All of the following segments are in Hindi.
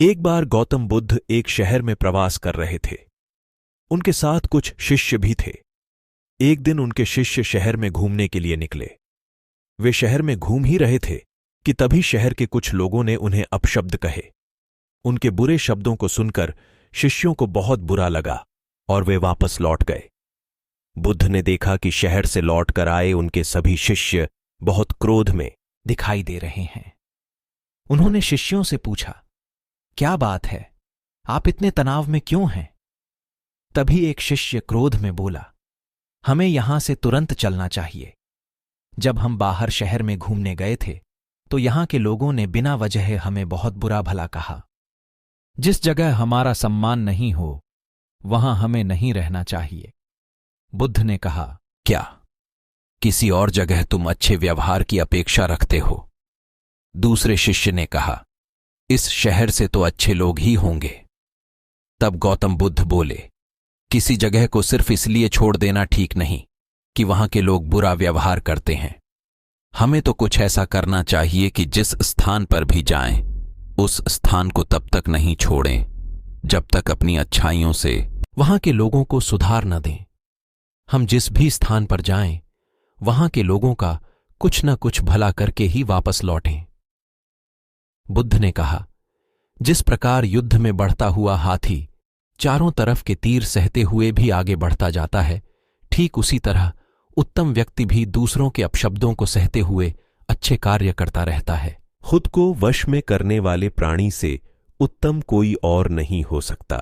एक बार गौतम बुद्ध एक शहर में प्रवास कर रहे थे। उनके साथ कुछ शिष्य भी थे। एक दिन उनके शिष्य शहर में घूमने के लिए निकले। वे शहर में घूम ही रहे थे कि तभी शहर के कुछ लोगों ने उन्हें अपशब्द कहे। उनके बुरे शब्दों को सुनकर शिष्यों को बहुत बुरा लगा और वे वापस लौट गए। बुद्ध ने देखा कि शहर से लौटकर आए उनके सभी शिष्य बहुत क्रोध में दिखाई दे रहे हैं। उन्होंने शिष्यों से पूछा, क्या बात है, आप इतने तनाव में क्यों हैं? तभी एक शिष्य क्रोध में बोला, हमें यहां से तुरंत चलना चाहिए। जब हम बाहर शहर में घूमने गए थे तो यहां के लोगों ने बिना वजह हमें बहुत बुरा भला कहा। जिस जगह हमारा सम्मान नहीं हो वहां हमें नहीं रहना चाहिए। बुद्ध ने कहा, क्या किसी और जगह तुम अच्छे व्यवहार की अपेक्षा रखते हो? दूसरे शिष्य ने कहा, इस शहर से तो अच्छे लोग ही होंगे। तब गौतम बुद्ध बोले, किसी जगह को सिर्फ इसलिए छोड़ देना ठीक नहीं कि वहां के लोग बुरा व्यवहार करते हैं। हमें तो कुछ ऐसा करना चाहिए कि जिस स्थान पर भी जाएं, उस स्थान को तब तक नहीं छोड़ें जब तक अपनी अच्छाइयों से वहां के लोगों को सुधार न दें। हम जिस भी स्थान पर जाएं, वहां के लोगों का कुछ न कुछ भला करके ही वापस लौटें। बुद्ध ने कहा, जिस प्रकार युद्ध में बढ़ता हुआ हाथी चारों तरफ के तीर सहते हुए भी आगे बढ़ता जाता है, ठीक उसी तरह उत्तम व्यक्ति भी दूसरों के अपशब्दों को सहते हुए अच्छे कार्य करता रहता है। खुद को वश में करने वाले प्राणी से उत्तम कोई और नहीं हो सकता।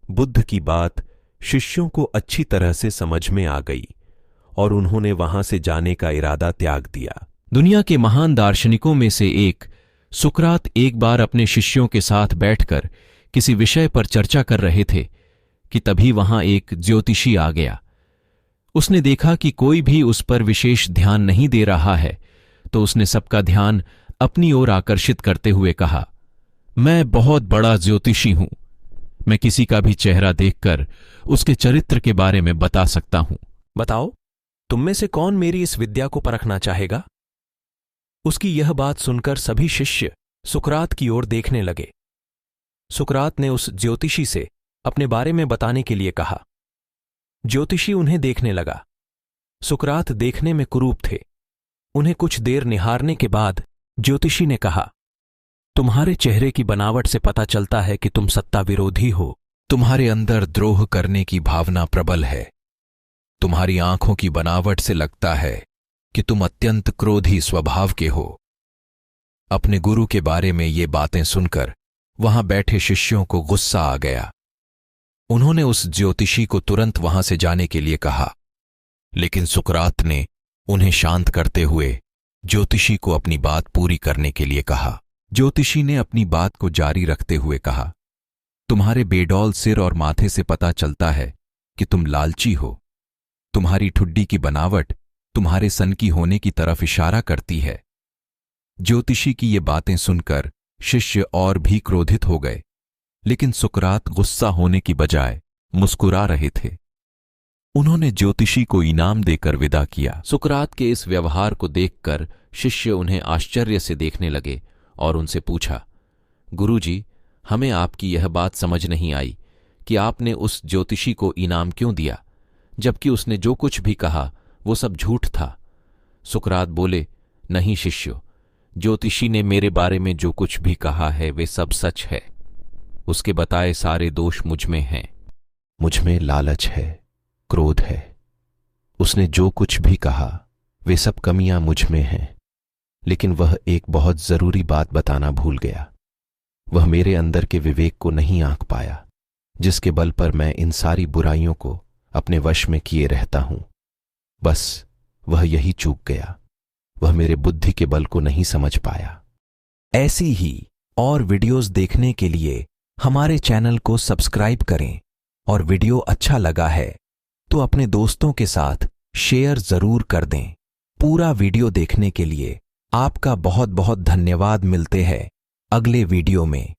बुद्ध की बात शिष्यों को अच्छी तरह से समझ में आ गई और उन्होंने वहां से जाने का इरादा त्याग दिया। दुनिया के महान दार्शनिकों में से एक सुकरात एक बार अपने शिष्यों के साथ बैठकर किसी विषय पर चर्चा कर रहे थे कि तभी वहां एक ज्योतिषी आ गया। उसने देखा कि कोई भी उस पर विशेष ध्यान नहीं दे रहा है, तो उसने सबका ध्यान अपनी ओर आकर्षित करते हुए कहा, मैं बहुत बड़ा ज्योतिषी हूं। मैं किसी का भी चेहरा देखकर उसके चरित्र के बारे में बता सकता हूं। बताओ, तुम में से कौन मेरी इस विद्या को परखना चाहेगा? उसकी यह बात सुनकर सभी शिष्य सुकरात की ओर देखने लगे। सुकरात ने उस ज्योतिषी से अपने बारे में बताने के लिए कहा। ज्योतिषी उन्हें देखने लगा। सुकरात देखने में कुरूप थे। उन्हें कुछ देर निहारने के बाद ज्योतिषी ने कहा, तुम्हारे चेहरे की बनावट से पता चलता है कि तुम सत्ता विरोधी हो। तुम्हारे अंदर द्रोह करने की भावना प्रबल है। तुम्हारी आंखों की बनावट से लगता है कि तुम अत्यंत क्रोधी स्वभाव के हो। अपने गुरु के बारे में ये बातें सुनकर वहां बैठे शिष्यों को गुस्सा आ गया। उन्होंने उस ज्योतिषी को तुरंत वहां से जाने के लिए कहा, लेकिन सुकरात ने उन्हें शांत करते हुए ज्योतिषी को अपनी बात पूरी करने के लिए कहा। ज्योतिषी ने अपनी बात को जारी रखते हुए कहा, तुम्हारे बेडौल सिर और माथे से पता चलता है कि तुम लालची हो। तुम्हारी ठुड्डी की बनावट तुम्हारे सन की होने की तरफ इशारा करती है। ज्योतिषी की ये बातें सुनकर शिष्य और भी क्रोधित हो गए, लेकिन सुकरात गुस्सा होने की बजाय मुस्कुरा रहे थे। उन्होंने ज्योतिषी को इनाम देकर विदा किया। सुकरात के इस व्यवहार को देखकर शिष्य उन्हें आश्चर्य से देखने लगे और उनसे पूछा, गुरुजी, हमें आपकी यह बात समझ नहीं आई कि आपने उस ज्योतिषी को इनाम क्यों दिया, जबकि उसने जो कुछ भी कहा वो सब झूठ था। सुकरात बोले, नहीं शिष्यों, ज्योतिषी ने मेरे बारे में जो कुछ भी कहा है वे सब सच है। उसके बताए सारे दोष मुझ में हैं। मुझ में लालच है, क्रोध है। उसने जो कुछ भी कहा वे सब कमियां मुझ में हैं, लेकिन वह एक बहुत जरूरी बात बताना भूल गया। वह मेरे अंदर के विवेक को नहीं आंक पाया, जिसके बल पर मैं इन सारी बुराइयों को अपने वश में किए रहता हूं। बस वह यही चूक गया। वह मेरे बुद्धि के बल को नहीं समझ पाया। ऐसी ही और वीडियोस देखने के लिए हमारे चैनल को सब्सक्राइब करें और वीडियो अच्छा लगा है तो अपने दोस्तों के साथ शेयर जरूर कर दें। पूरा वीडियो देखने के लिए आपका बहुत बहुत धन्यवाद। मिलते हैं अगले वीडियो में।